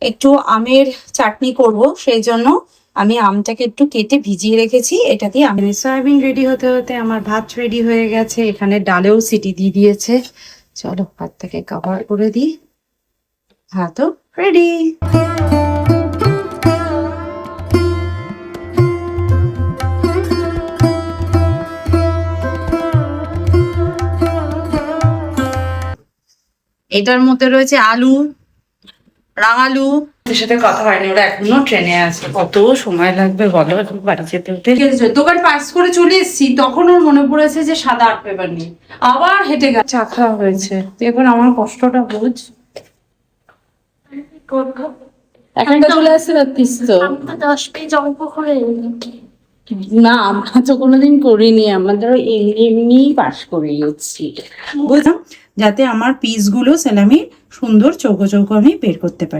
একটু আমের চাটনি করব, সেই জন্য আমি আমটাকে একটু কেটে ভিজিয়ে রেখেছি। এটা দিয়ে আমি সয়াবিন রেডি হতে হতে আমার ভাত রেডি হয়ে গেছে। এখানে ডালেও সিটি দিয়ে দিয়েছে। চলো ভাতটাকে কভার করে দিই। ভাতও রেডি। এটার মধ্যে রয়েছে আলু, রাঙালু। ওদের সাথে কথা হয়নি, ওরা এখনো ট্রেনে আছে। কত সময় লাগবে বলো এখন বাড়ি যেতে হতে। দোকান পাস করে চলে এসেছি, তখন ওর মনে পড়েছে যে সাদা আর্ট পেপার নেই, আবার হেঁটে গেছে। চা খাওয়া হয়েছে, তুই এখন আমার কষ্টটা বুঝ। এখানটা চলে আসতে পারতিস তো। 10 পেজ অঙ্ক করে না, আমরা তো কোনোদিন করিনি, আমাদের এমনি পাস করে গেছি বুঝলাম, যাতে আমার পিসগুলো সেলামি সুন্দর চৌকো চৌকো আমি বের করতে পারি।